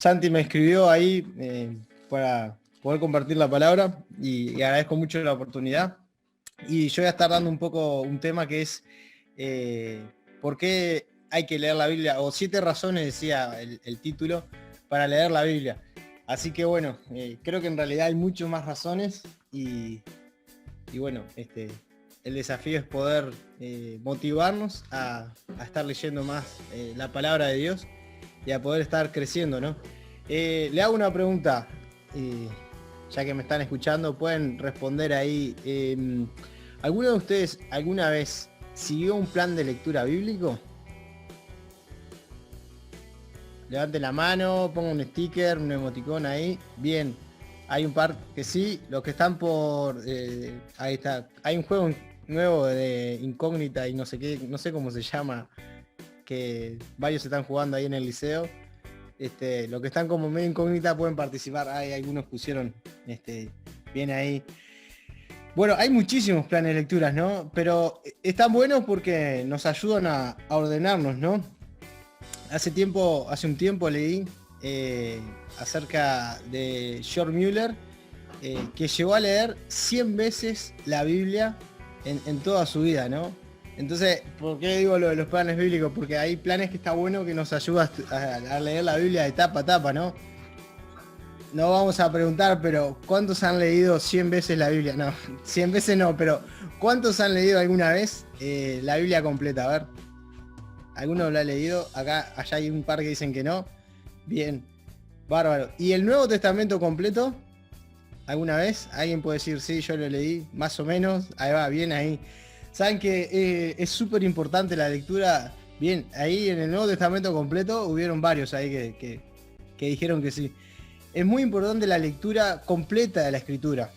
Santi me escribió ahí para poder compartir la palabra y agradezco mucho la oportunidad. Y yo voy a estar dando un poco un tema que es por qué hay que leer la Biblia, o 7 razones, decía el título, para leer la Biblia. Así que bueno, creo que en realidad hay muchas más razones y bueno, el desafío es poder motivarnos a estar leyendo más la palabra de Dios y a poder estar creciendo, ¿no? Le hago una pregunta, ya que me están escuchando, pueden responder ahí. ¿Alguno de ustedes alguna vez siguió un plan de lectura bíblico? Levanten la mano, pongan un sticker, un emoticón ahí. Bien, hay un par que sí. Los que están por... ahí está. Hay un juego nuevo de incógnita y no sé qué, no sé cómo se llama, que varios están jugando ahí en el liceo. Los que están como medio incógnita pueden participar. Hay algunos pusieron bien ahí. Bueno, hay muchísimos planes de lecturas, ¿no? Pero están buenos porque nos ayudan a ordenarnos, ¿no? Hace un tiempo leí acerca de George Mueller, que llegó a leer 100 veces la Biblia en toda su vida, ¿no? Entonces, ¿por qué digo lo de los planes bíblicos? Porque hay planes que está bueno que nos ayudan a leer la Biblia de tapa a tapa, ¿no? No vamos a preguntar, pero ¿cuántos han leído 100 veces la Biblia? No, 100 veces no, pero ¿cuántos han leído alguna vez la Biblia completa? A ver, ¿alguno lo ha leído? Allá hay un par que dicen que no. Bien, bárbaro. ¿Y el Nuevo Testamento completo? ¿Alguna vez? ¿Alguien puede decir, sí, yo lo leí, más o menos? Ahí va, bien ahí. Saben que es súper importante la lectura. Bien, ahí en el Nuevo Testamento completo hubieron varios ahí que dijeron que sí. Es muy importante la lectura completa de la Escritura,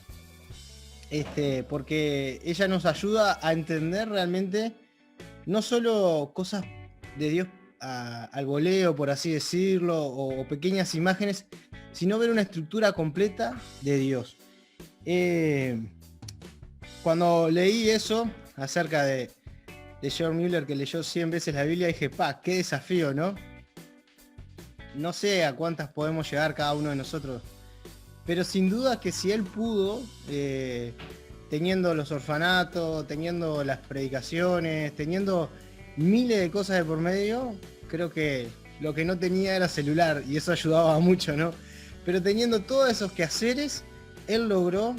porque ella nos ayuda a entender realmente no solo cosas de Dios al voleo, por así decirlo, o pequeñas imágenes, sino ver una estructura completa de Dios. Cuando leí eso acerca de George Mueller, que leyó 100 veces la Biblia, dije, qué desafío, ¿no? No sé a cuántas podemos llegar cada uno de nosotros, pero sin duda que si él pudo, teniendo los orfanatos, teniendo las predicaciones, teniendo miles de cosas de por medio, creo que lo que no tenía era celular y eso ayudaba mucho, ¿no? Pero teniendo todos esos quehaceres, él logró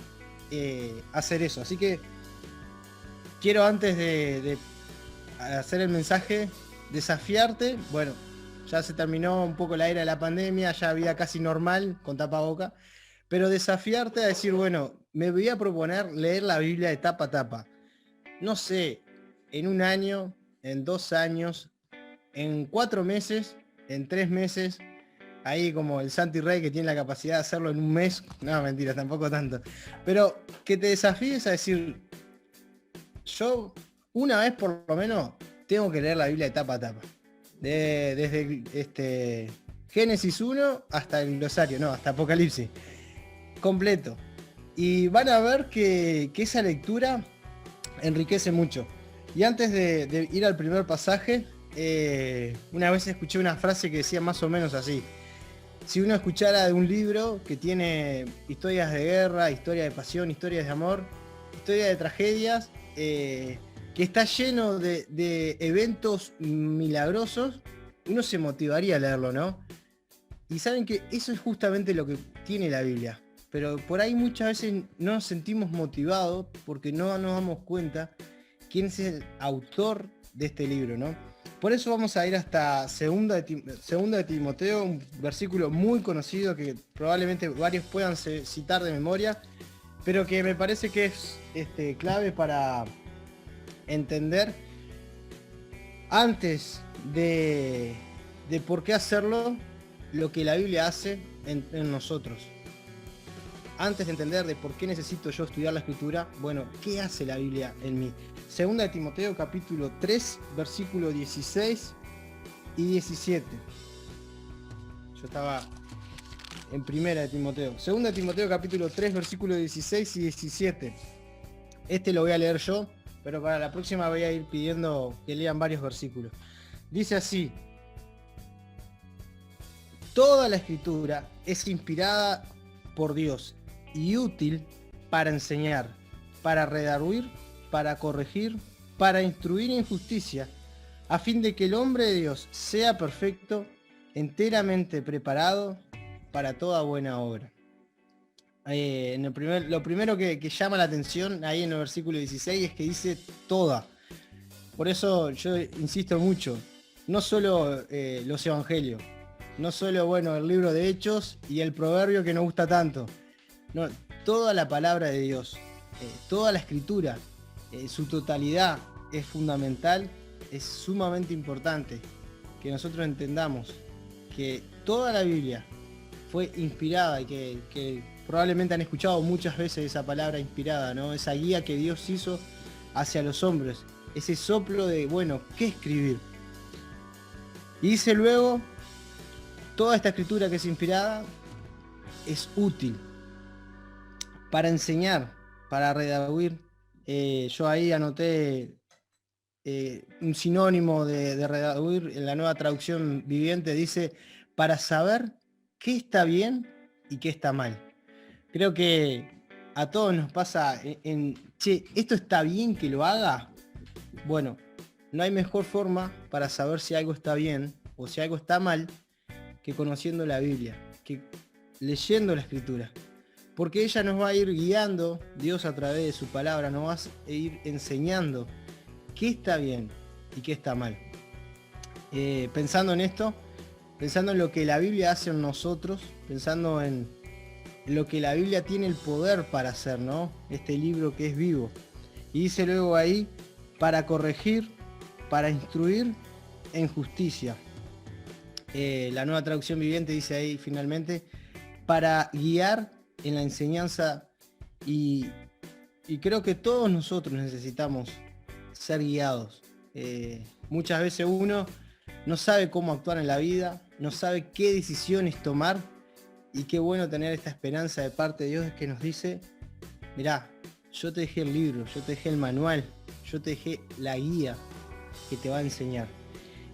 hacer eso. Así que quiero, antes de hacer el mensaje, desafiarte. Bueno, ya se terminó un poco la era de la pandemia, ya vida casi normal con tapaboca, pero desafiarte a decir, bueno, me voy a proponer leer la Biblia de tapa a tapa. No sé, en un año, en 2 años, en 4 meses, en 3 meses, ahí como el Santi Rey que tiene la capacidad de hacerlo en un mes. No, mentira, tampoco tanto. Pero que te desafíes a decir, yo una vez por lo menos tengo que leer la Biblia de tapa a tapa. Desde Génesis 1 hasta el glosario, no, hasta Apocalipsis. Completo. Y van a ver que esa lectura enriquece mucho. Y antes de ir al primer pasaje, una vez escuché una frase que decía más o menos así: si uno escuchara de un libro que tiene historias de guerra, historias de pasión, historias de amor, historias de tragedias, que está lleno de eventos milagrosos, uno se motivaría a leerlo, ¿no? Y saben que eso es justamente lo que tiene la Biblia. Pero por ahí muchas veces no nos sentimos motivados porque no nos damos cuenta quién es el autor de este libro, ¿no? Por eso vamos a ir hasta segunda de Timoteo, un versículo muy conocido que probablemente varios puedan citar de memoria, pero que me parece que es clave para entender antes de por qué hacerlo, lo que la Biblia hace en nosotros. Antes de entender de por qué necesito yo estudiar la Escritura, bueno, ¿qué hace la Biblia en mí? Segunda de Timoteo capítulo 3, versículo 16 y 17. Yo estaba en primera de Timoteo. Segunda de Timoteo capítulo 3, versículo 16 y 17. Lo voy a leer yo, pero para la próxima voy a ir pidiendo que lean varios versículos. Dice así: toda la escritura es inspirada por Dios y útil para enseñar, para redarguir, para corregir, para instruir en justicia, a fin de que el hombre de Dios sea perfecto, enteramente preparado para toda buena obra. Lo primero que llama la atención ahí en el versículo 16 es que dice toda. Por eso yo insisto mucho, no solo los evangelios, no solo, bueno, el libro de Hechos y el proverbio que nos gusta tanto, no, toda la palabra de Dios, toda la escritura, su totalidad es fundamental, es sumamente importante que nosotros entendamos que toda la Biblia fue inspirada y que probablemente han escuchado muchas veces esa palabra inspirada, ¿no? Esa guía que Dios hizo hacia los hombres, ese soplo de, bueno, ¿qué escribir? Y dice luego, toda esta escritura que es inspirada es útil para enseñar, para redarguir. Yo ahí anoté un sinónimo de redarguir en la Nueva Traducción Viviente, dice, para saber qué está bien y qué está mal. Creo que a todos nos pasa che, ¿esto está bien que lo haga? Bueno, no hay mejor forma para saber si algo está bien o si algo está mal que conociendo la Biblia, que leyendo la Escritura. Porque ella nos va a ir guiando, Dios a través de su palabra nos va a ir enseñando qué está bien y qué está mal. Pensando en esto, pensando en lo que la Biblia hace en nosotros, pensando en lo que la Biblia tiene el poder para hacer, ¿no? Este libro que es vivo. Y dice luego ahí, para corregir, para instruir en justicia. La Nueva Traducción Viviente dice ahí finalmente, para guiar en la enseñanza y creo que todos nosotros necesitamos ser guiados. Muchas veces uno no sabe cómo actuar en la vida, no sabe qué decisiones tomar y qué bueno tener esta esperanza de parte de Dios que nos dice, mirá, yo te dejé el libro, yo te dejé el manual, yo te dejé la guía que te va a enseñar.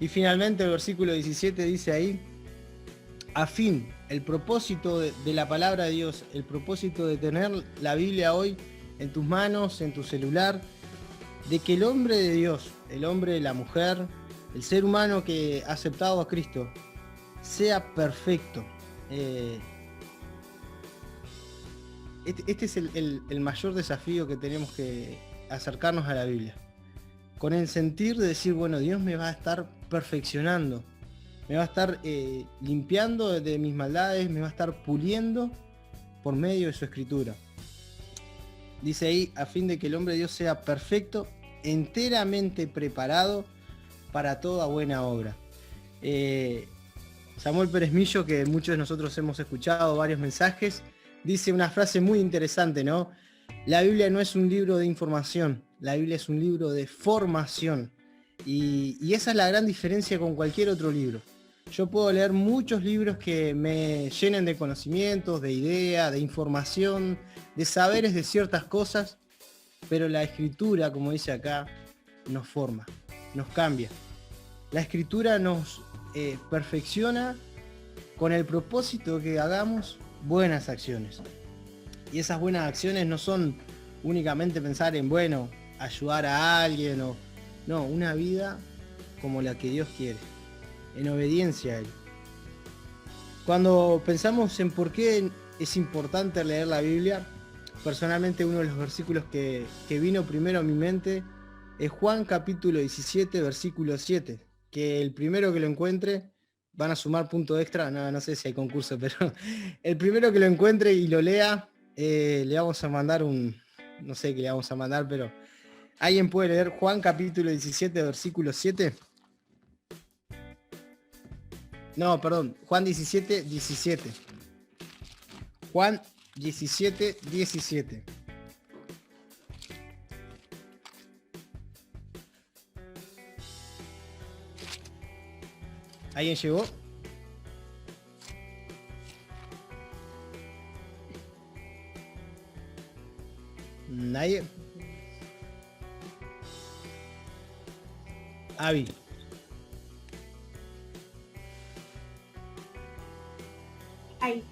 Y finalmente el versículo 17 dice ahí, a fin, el propósito de la palabra de Dios, el propósito de tener la Biblia hoy en tus manos, en tu celular, de que el hombre de Dios, el hombre, la mujer, el ser humano que ha aceptado a Cristo, sea perfecto. Este es el mayor desafío que tenemos que acercarnos a la Biblia. Con el sentir de decir, bueno, Dios me va a estar perfeccionando, me va a estar limpiando de mis maldades, me va a estar puliendo por medio de su escritura. Dice ahí, a fin de que el hombre de Dios sea perfecto, enteramente preparado para toda buena obra. Samuel Pérez Millo, que muchos de nosotros hemos escuchado varios mensajes, dice una frase muy interesante, ¿no? La Biblia no es un libro de información, la Biblia es un libro de formación. Y esa es la gran diferencia con cualquier otro libro. Yo puedo leer muchos libros que me llenen de conocimientos, de ideas, de información, de saberes de ciertas cosas, pero la escritura, como dice acá, nos forma, nos cambia. La escritura nos perfecciona con el propósito de que hagamos buenas acciones. Y esas buenas acciones no son únicamente pensar en, bueno, ayudar a alguien o... No, una vida como la que Dios quiere, en obediencia a Él. Cuando pensamos en por qué es importante leer la Biblia, personalmente uno de los versículos que vino primero a mi mente es Juan capítulo 17, versículo 7, que el primero que lo encuentre, van a sumar punto extra, no sé si hay concurso, pero el primero que lo encuentre y lo lea, le vamos a mandar no sé qué le vamos a mandar, pero ¿alguien puede leer Juan capítulo 17, versículo 7? No, perdón, Juan 17, 17. Juan 17, 17. ¿Alguien llegó? ¿Nadie? Avi. Ahí.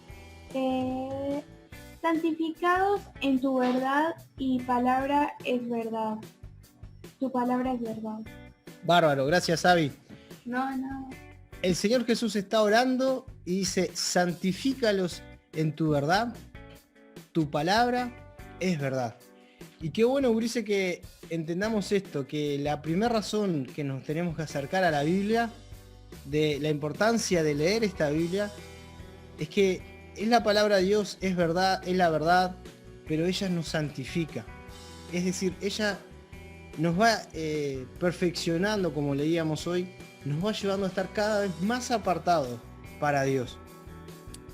Eh, santificados en tu verdad y palabra es verdad. Tu palabra es verdad. Bárbaro, gracias, Avi. No. El Señor Jesús está orando y dice, santifícalos en tu verdad, tu palabra es verdad. Y qué bueno, Ulises, que entendamos esto, que la primera razón que nos tenemos que acercar a la Biblia, de la importancia de leer esta Biblia, es que es la palabra de Dios, es verdad, es la verdad, pero ella nos santifica. Es decir, ella nos va perfeccionando, como leíamos hoy, nos va llevando a estar cada vez más apartados para Dios.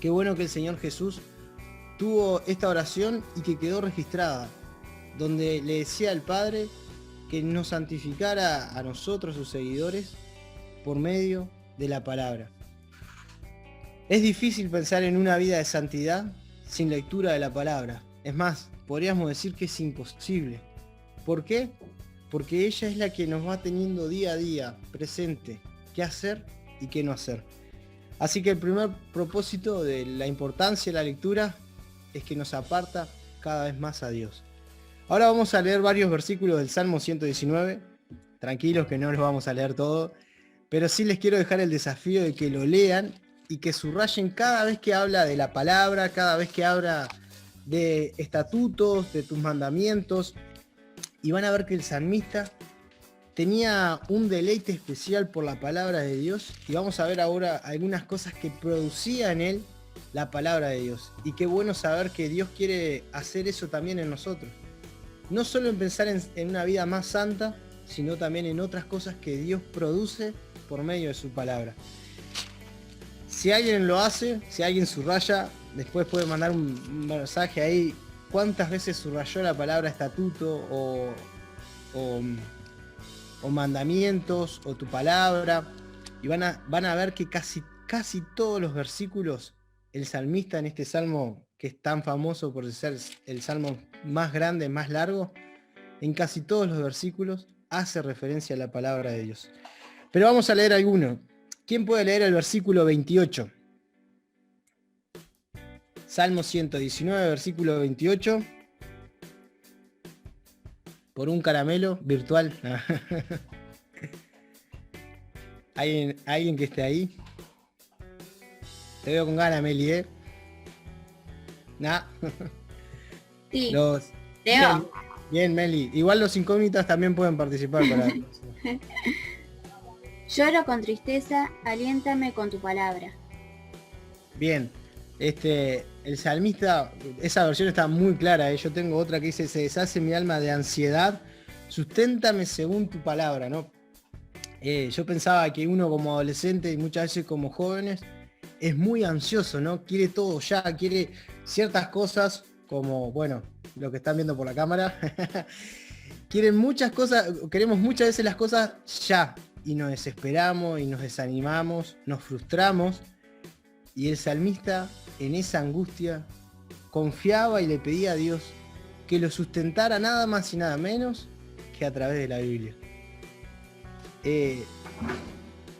Qué bueno que el Señor Jesús tuvo esta oración y que quedó registrada, donde le decía al Padre que nos santificara a nosotros, sus seguidores, por medio de la palabra. Es difícil pensar en una vida de santidad sin lectura de la palabra. Es más, podríamos decir que es imposible. ¿Por qué? Porque ella es la que nos va teniendo día a día presente qué hacer y qué no hacer. Así que el primer propósito de la importancia de la lectura es que nos aparta cada vez más a Dios. Ahora vamos a leer varios versículos del Salmo 119. Tranquilos que no los vamos a leer todo, pero sí les quiero dejar el desafío de que lo lean y que subrayen cada vez que habla de la palabra, cada vez que habla de estatutos, de tus mandamientos, y van a ver que el salmista tenía un deleite especial por la palabra de Dios, y vamos a ver ahora algunas cosas que producía en él la palabra de Dios. Y qué bueno saber que Dios quiere hacer eso también en nosotros. No solo en pensar en una vida más santa, sino también en otras cosas que Dios produce por medio de su palabra. Si alguien lo hace, si alguien subraya, después puede mandar un mensaje ahí. ¿Cuántas veces subrayó la palabra estatuto o mandamientos o tu palabra? Y van a ver que casi todos los versículos, el salmista en este salmo, que es tan famoso por ser el salmo más grande, más largo, en casi todos los versículos hace referencia a la palabra de Dios. Pero vamos a leer alguno. ¿Quién puede leer el versículo 28? Salmo 119, versículo 28. Por un caramelo virtual. ¿Alguien que esté ahí? Te veo con ganas, Meli, ¿eh? Nah. Sí, Leo. Bien, Meli. Igual los incógnitas también pueden participar. Lloro con tristeza, aliéntame con tu palabra. Bien. El salmista, esa versión está muy clara, ¿eh? Yo tengo otra que dice, se deshace mi alma de ansiedad, susténtame según tu palabra, ¿no? Yo pensaba que uno como adolescente y muchas veces como jóvenes es muy ansioso, ¿no? Quiere todo ya, quiere ciertas cosas como, bueno, lo que están viendo por la cámara. Quieren muchas cosas, queremos muchas veces las cosas ya, y nos desesperamos y nos desanimamos, nos frustramos, y el salmista en esa angustia confiaba y le pedía a Dios que lo sustentara nada más y nada menos que a través de la Biblia.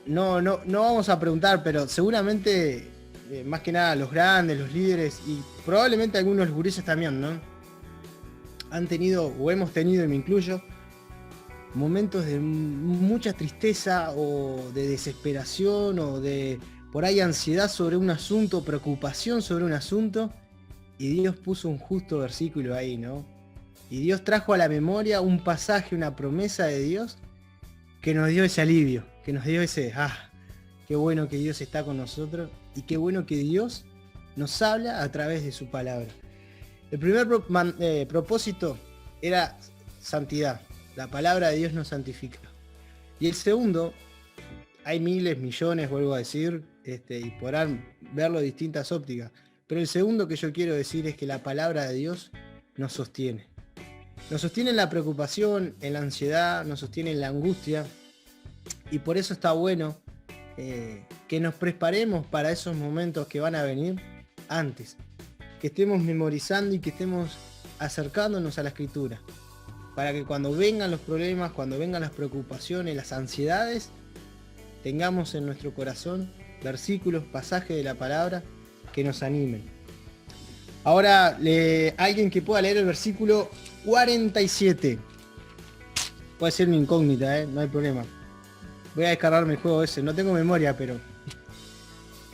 No vamos a preguntar, pero seguramente más que nada los grandes, los líderes y probablemente algunos gurises también, ¿no? Han tenido o hemos tenido, y me incluyo, momentos de mucha tristeza o de desesperación o de por ahí ansiedad sobre un asunto, preocupación sobre un asunto, y Dios puso un justo versículo ahí, ¿no? Y Dios trajo a la memoria un pasaje, una promesa de Dios que nos dio ese alivio, que nos dio ese, qué bueno que Dios está con nosotros y qué bueno que Dios nos habla a través de su palabra. El primer propósito era santidad. La palabra de Dios nos santifica. Y el segundo, hay miles, millones, vuelvo a decir, y podrán verlo de distintas ópticas. Pero el segundo que yo quiero decir es que la palabra de Dios nos sostiene. Nos sostiene en la preocupación, en la ansiedad, nos sostiene en la angustia. Y por eso está bueno que nos preparemos para esos momentos que van a venir antes. Que estemos memorizando y que estemos acercándonos a la Escritura. Para que cuando vengan los problemas, cuando vengan las preocupaciones, las ansiedades, tengamos en nuestro corazón versículos, pasajes de la palabra que nos animen. Ahora, alguien que pueda leer el versículo 47. Puede ser una incógnita, no hay problema. Voy a descargarme el juego ese, no tengo memoria, pero...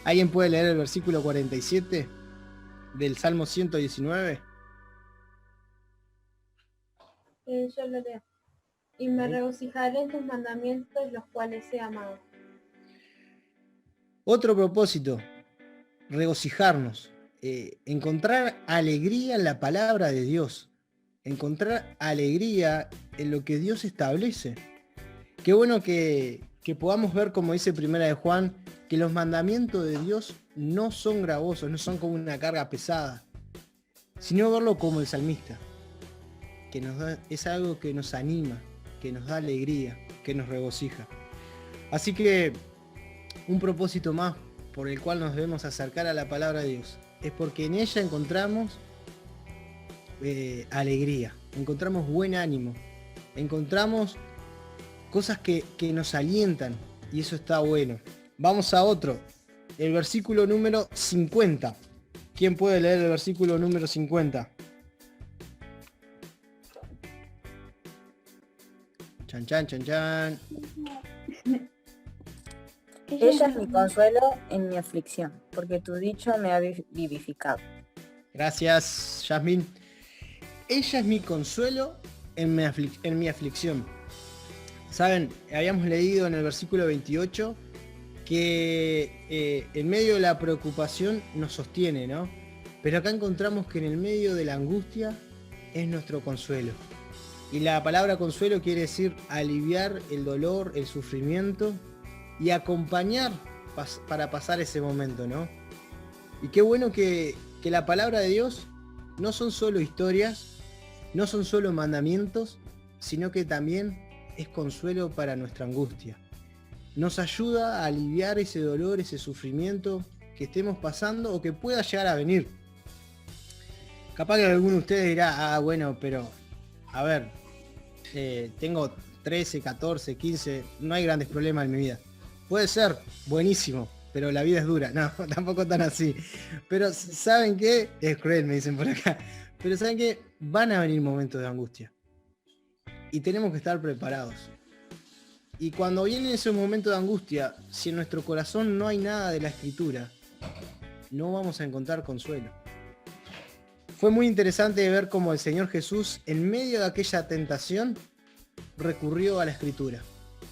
¿Alguien puede leer el versículo 47 del Salmo 119? Yo lo leo. Y me regocijaré en tus mandamientos, los cuales he amado. Otro propósito, regocijarnos, encontrar alegría en la palabra de Dios, encontrar alegría en lo que Dios establece. Qué bueno que podamos ver, como dice Primera de Juan, que los mandamientos de Dios no son gravosos, no son como una carga pesada, sino verlo como el salmista, que es algo que nos anima, que nos da alegría, que nos regocija. Así que un propósito más por el cual nos debemos acercar a la palabra de Dios es porque en ella encontramos alegría, encontramos buen ánimo, encontramos cosas que nos alientan, y eso está bueno. Vamos a otro, el versículo número 50. ¿Quién puede leer el versículo número 50? Chan, chan, chan, chan. Ella es mi consuelo en mi aflicción, porque tu dicho me ha vivificado. Gracias, Yasmín. Ella es mi consuelo en mi aflicción. Saben, habíamos leído en el versículo 28 que en medio de la preocupación nos sostiene, ¿no? Pero acá encontramos que en el medio de la angustia es nuestro consuelo. Y la palabra consuelo quiere decir aliviar el dolor, el sufrimiento y acompañar para pasar ese momento, ¿no? Y qué bueno que la palabra de Dios no son solo historias, no son solo mandamientos, sino que también es consuelo para nuestra angustia. Nos ayuda a aliviar ese dolor, ese sufrimiento que estemos pasando o que pueda llegar a venir. Capaz que alguno de ustedes dirá, bueno, pero a ver, tengo 13, 14, 15, no hay grandes problemas en mi vida. Puede ser, buenísimo, pero la vida es dura. No, tampoco tan así. Pero ¿saben qué? Es cruel, me dicen por acá. Pero ¿saben qué? Van a venir momentos de angustia. Y tenemos que estar preparados. Y cuando viene ese momento de angustia, si en nuestro corazón no hay nada de la Escritura, no vamos a encontrar consuelo. Fue muy interesante ver cómo el Señor Jesús, en medio de aquella tentación, recurrió a la Escritura.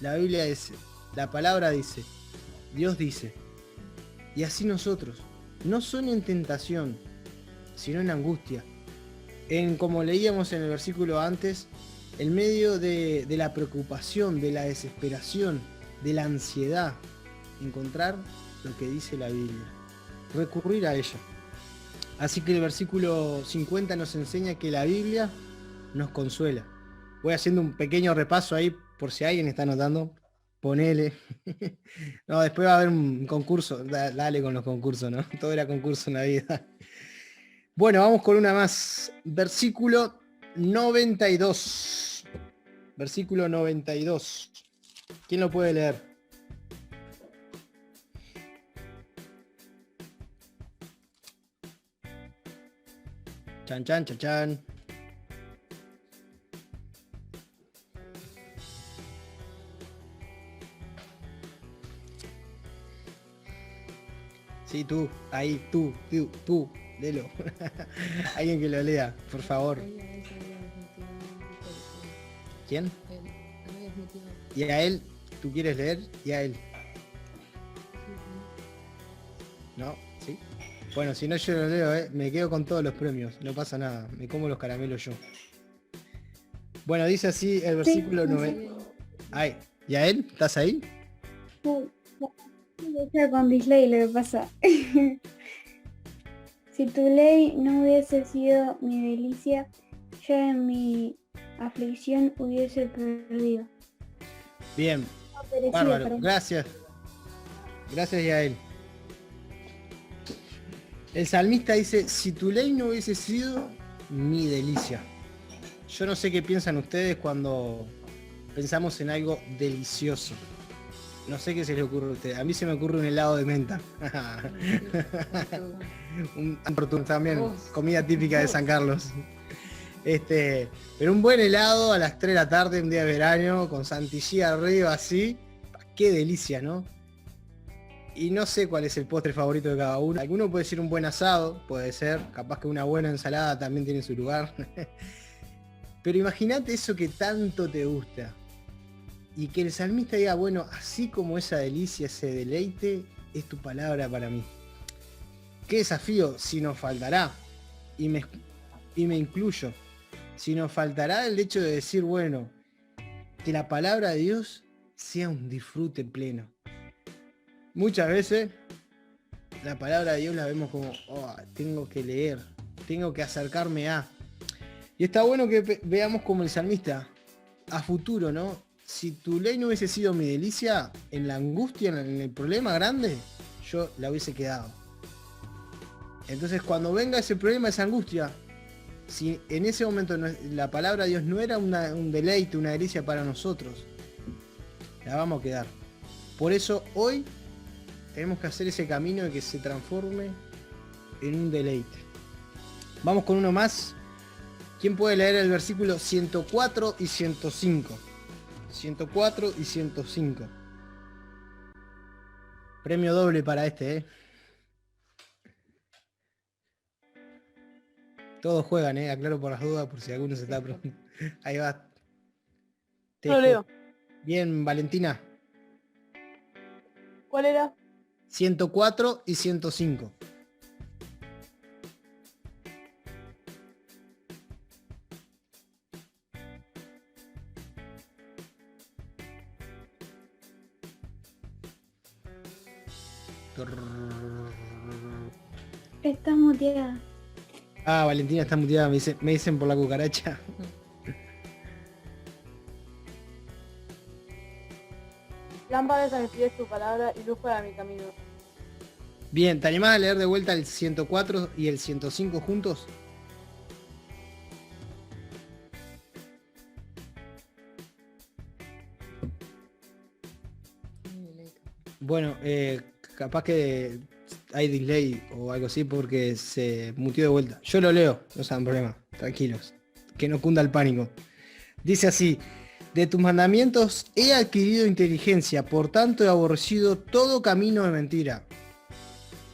La Biblia dice, la palabra dice, Dios dice. Y así nosotros, no solo en tentación, sino en angustia. Como leíamos en el versículo antes, en medio de la preocupación, de la desesperación, de la ansiedad, encontrar lo que dice la Biblia, recurrir a ella. Así que el versículo 50 nos enseña que la Biblia nos consuela. Voy haciendo un pequeño repaso ahí, por si alguien está notando, ponele. No, después va a haber un concurso, dale con los concursos, ¿no? Todo era concurso en la vida. Bueno, vamos con una más. Versículo 92. Versículo 92. ¿Quién lo puede leer? Chan, chan, chan, chan. Sí, tú, ahí, tú, léelo. Alguien que lo lea, por favor. ¿Quién? Y a él, ¿tú quieres leer? Y a él. ¿No? ¿Sí? Bueno, si no yo lo leo, me quedo con todos los premios, no pasa nada, me como los caramelos yo. Bueno, dice así el versículo 9. Ay, ¿y a él? ¿Estás ahí? Está con disley lo que pasa. Si tu ley no hubiese sido mi delicia, ya en mi aflicción hubiese perdido. Bien, bárbaro, gracias. Gracias, Yael. El salmista dice, si tu ley no hubiese sido mi delicia. Yo no sé qué piensan ustedes cuando pensamos en algo delicioso. No sé qué se le ocurre a usted. A mí se me ocurre un helado de menta. Un tortún también, comida típica de San Carlos. Pero un buen helado a las 3 de la tarde, un día de verano, con Santilly arriba, así. Qué delicia, ¿no? Y no sé cuál es el postre favorito de cada uno. Alguno puede ser un buen asado, puede ser. Capaz que una buena ensalada también tiene su lugar. Pero imagínate eso que tanto te gusta. Y que el salmista diga, bueno, así como esa delicia, ese deleite, es tu palabra para mí. Qué desafío, si nos faltará. Y me incluyo. Si nos faltará el hecho de decir, bueno, que la palabra de Dios sea un disfrute pleno. Muchas veces la palabra de Dios la vemos como, tengo que leer, tengo que acercarme a. Y está bueno que veamos como el salmista, a futuro, ¿no? Si tu ley no hubiese sido mi delicia, en la angustia, en el problema grande, yo la hubiese quedado. Entonces cuando venga ese problema, esa angustia, si en ese momento la palabra de Dios no era un deleite, una delicia para nosotros, la vamos a quedar. Por eso hoy tenemos que hacer ese camino de que se transforme en un deleite. Vamos con uno más. ¿Quién puede leer el versículo 104 y 105? 104 y 105. Premio doble para este, Todos juegan, aclaro por las dudas, por si alguno se está preguntando. Ahí va. Lo leo. Bien, Valentina. ¿Cuál era? 104 y 105. Estás muteada. Valentina está muteada, me dicen por la cucaracha. Lámpara es a mis pies tu palabra y luz para mi camino. Bien, ¿te animás a leer de vuelta el 104 y el 105 juntos? Bueno, capaz que hay delay o algo así porque se muteó de vuelta. Yo lo leo, no sean problema, tranquilos, que no cunda el pánico. Dice así: de tus mandamientos he adquirido inteligencia, por tanto he aborrecido todo camino de mentira.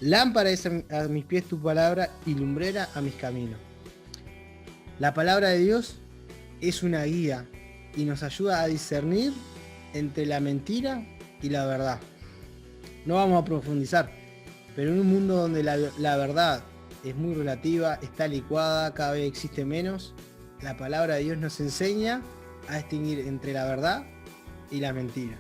Lámpara es a mis pies tu palabra y lumbrera a mis caminos. La palabra de Dios es una guía y nos ayuda a discernir entre la mentira y la verdad. No vamos a profundizar, pero en un mundo donde la verdad es muy relativa, está licuada, cada vez existe menos, la palabra de Dios nos enseña a distinguir entre la verdad y la mentira.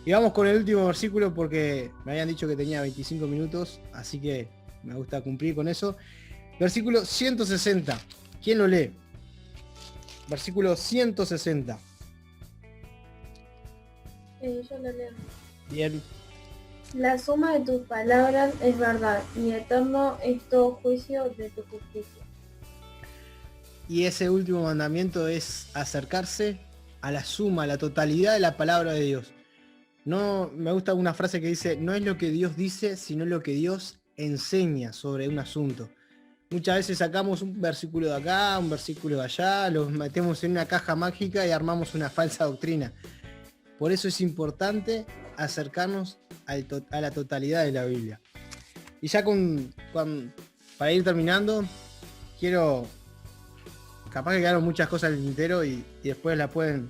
Y vamos con el último versículo porque me habían dicho que tenía 25 minutos, así que me gusta cumplir con eso. Versículo 160. ¿Quién lo lee? Versículo 160. Yo lo leo. Bien. La suma de tus palabras es verdad, y eterno es todo juicio de tu justicia. Y ese último mandamiento es acercarse a la suma, a la totalidad de la palabra de Dios. No, me gusta una frase que dice, no es lo que Dios dice, sino lo que Dios enseña sobre un asunto. Muchas veces sacamos un versículo de acá, un versículo de allá, los metemos en una caja mágica y armamos una falsa doctrina. Por eso es importante acercarnos a la totalidad de la Biblia. Y ya para ir terminando, quiero... Capaz que quedaron muchas cosas en el tintero y después la pueden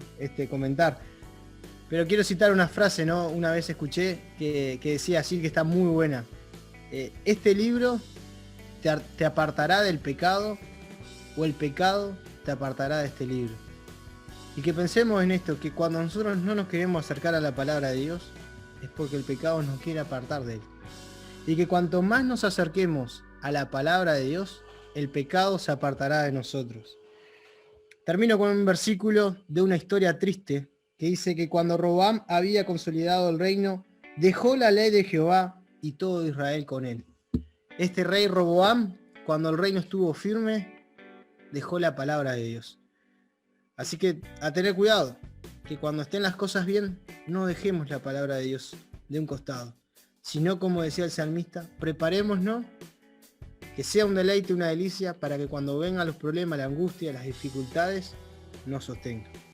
comentar. Pero quiero citar una frase, ¿no? Una vez escuché que decía así, que está muy buena. Este libro te apartará del pecado, o el pecado te apartará de este libro. Y que pensemos en esto, que cuando nosotros no nos queremos acercar a la palabra de Dios, es porque el pecado nos quiere apartar de él. Y que cuanto más nos acerquemos a la palabra de Dios, el pecado se apartará de nosotros. Termino con un versículo de una historia triste que dice que cuando Roboam había consolidado el reino, dejó la ley de Jehová y todo Israel con él. Este rey Roboam, cuando el reino estuvo firme, dejó la palabra de Dios. Así que a tener cuidado, que cuando estén las cosas bien, no dejemos la palabra de Dios de un costado, sino, como decía el salmista, preparémonos, que sea un deleite, una delicia, para que cuando vengan los problemas, la angustia, las dificultades, nos sostengan.